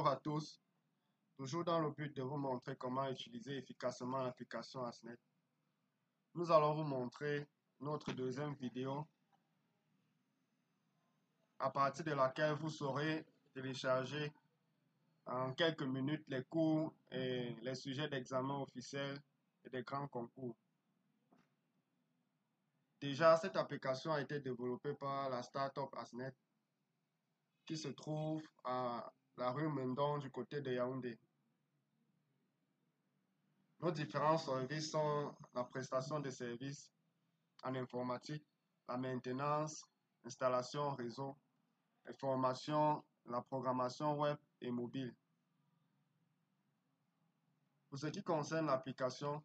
Bonjour à tous, toujours dans le but de vous montrer comment utiliser efficacement l'application Asnet. Nous allons vous montrer notre deuxième vidéo à partir de laquelle vous saurez télécharger en quelques minutes les cours et les sujets d'examen officiels et des grands concours. Déjà, cette application a été développée par la startup Asnet qui se trouve à la rue Mendon du côté de Yaoundé. Nos différents services sont la prestation de services en informatique, la maintenance, l'installation réseau, les formations, la programmation web et mobile. Pour ce qui concerne l'application,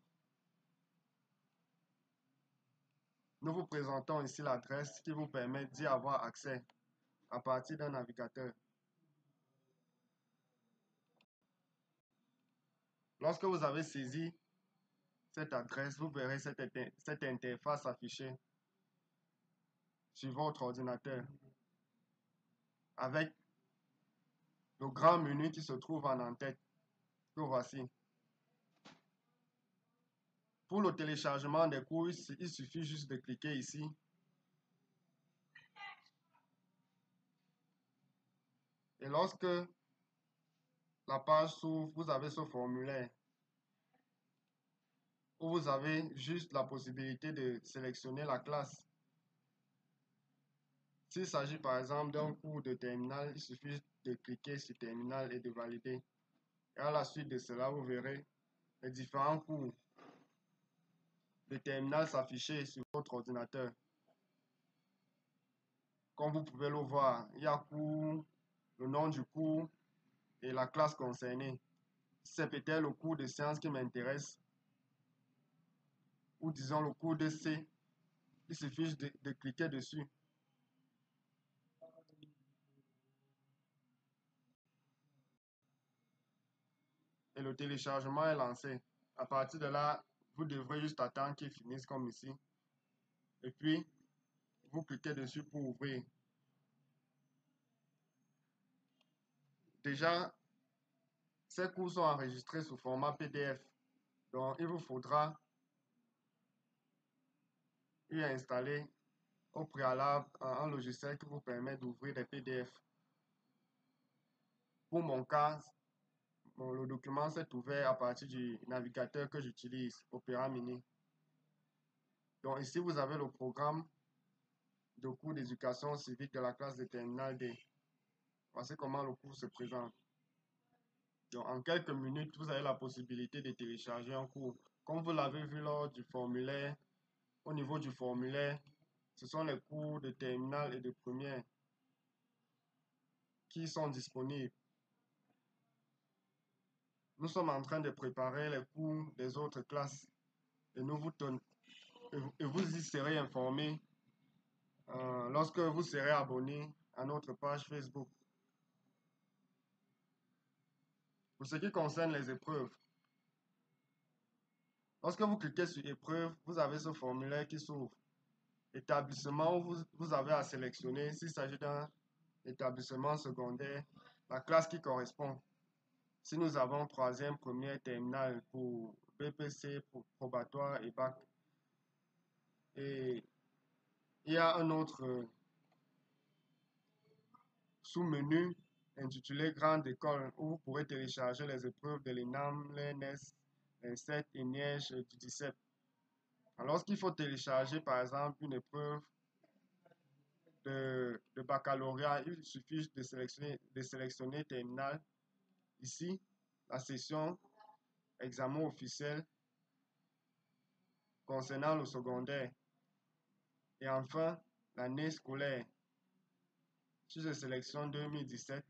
nous vous présentons ici l'adresse qui vous permet d'y avoir accès à partir d'un navigateur. Lorsque vous avez saisi cette adresse, vous verrez cette interface affichée sur votre ordinateur avec le grand menu qui se trouve en en-tête que voici. Pour le téléchargement des cours, il suffit juste de cliquer ici. Et lorsque la page s'ouvre, vous avez ce formulaire où vous avez juste la possibilité de sélectionner la classe. S'il s'agit par exemple d'un cours de terminale, il suffit de cliquer sur terminale et de valider. Et à la suite de cela, vous verrez les différents cours de terminale s'afficher sur votre ordinateur. Comme vous pouvez le voir, il y a cours, le nom du cours et la classe concernée. C'est peut-être le cours de sciences qui m'intéresse, ou disons le cours de C. Il suffit de cliquer dessus. Et le téléchargement est lancé. À partir de là, vous devrez juste attendre qu'il finisse comme ici. Et puis, vous cliquez dessus pour ouvrir. Déjà, ces cours sont enregistrés sous format PDF. Donc, il vous faudra y installer au préalable un logiciel qui vous permet d'ouvrir des PDF. Pour mon cas, le document s'est ouvert à partir du navigateur que j'utilise, Opera Mini. Donc ici, vous avez le programme de cours d'éducation civique de la classe de terminale D. Voici comment le cours se présente. Donc en quelques minutes, vous avez la possibilité de télécharger un cours. Comme vous l'avez vu lors du formulaire, au niveau du formulaire, ce sont les cours de terminale et de première qui sont disponibles. Nous sommes en train de préparer les cours des autres classes et vous y serez informé lorsque vous serez abonné à notre page Facebook. Pour ce qui concerne les épreuves, lorsque vous cliquez sur épreuve, vous avez ce formulaire qui s'ouvre. Établissement où vous avez à sélectionner s'il s'agit d'un établissement secondaire, la classe qui correspond. Si nous avons troisième, première, terminale pour BPC, pour probatoire et bac. Et il y a un autre sous-menu intitulé Grande École où vous pourrez télécharger les épreuves de l'ENAM, l'ENS, l'INSET et NIEJ du 17. Alors, lorsqu'il faut télécharger par exemple une épreuve de baccalauréat, il suffit de sélectionner terminale. Ici, la section examen officiel concernant le secondaire. Et enfin, l'année scolaire. Si je sélectionne 2017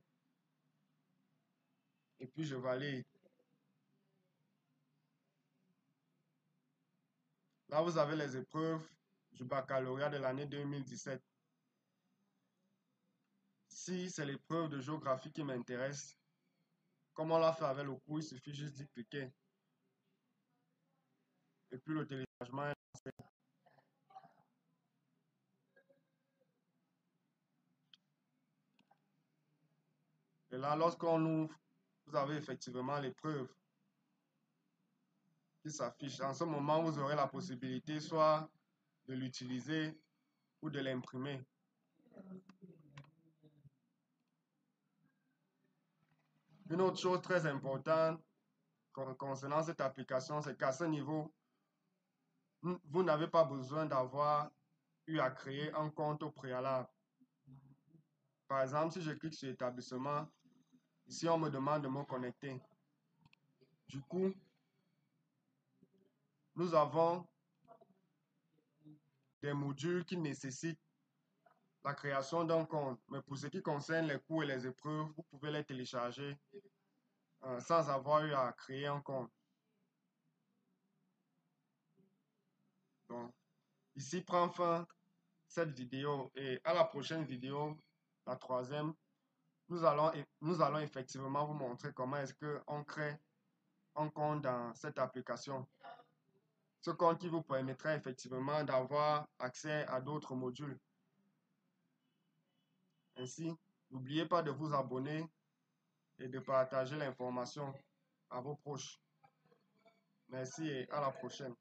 et puis je valide. Là, vous avez les épreuves du baccalauréat de l'année 2017. Si c'est l'épreuve de géographie qui m'intéresse, comme on l'a fait avec le cours, il suffit juste d'y cliquer. Et puis le téléchargement est lancé. Et là, lorsqu'on ouvre vous avez effectivement l'épreuve qui s'affiche. En ce moment, vous aurez la possibilité soit de l'utiliser ou de l'imprimer. Une autre chose très importante concernant cette application, c'est qu'à ce niveau, vous n'avez pas besoin d'avoir eu à créer un compte au préalable. Par exemple, si je clique sur établissement, ici on me demande de me connecter. Du coup, nous avons des modules qui nécessitent la création d'un compte. Mais pour ce qui concerne les cours et les épreuves, vous pouvez les télécharger sans avoir eu à créer un compte. Donc, ici prend fin cette vidéo et à la prochaine vidéo, la troisième, nous allons effectivement vous montrer comment est-ce qu'on crée un compte dans cette application. Ce compte qui vous permettra effectivement d'avoir accès à d'autres modules. Ainsi, n'oubliez pas de vous abonner et de partager l'information à vos proches. Merci et à la prochaine.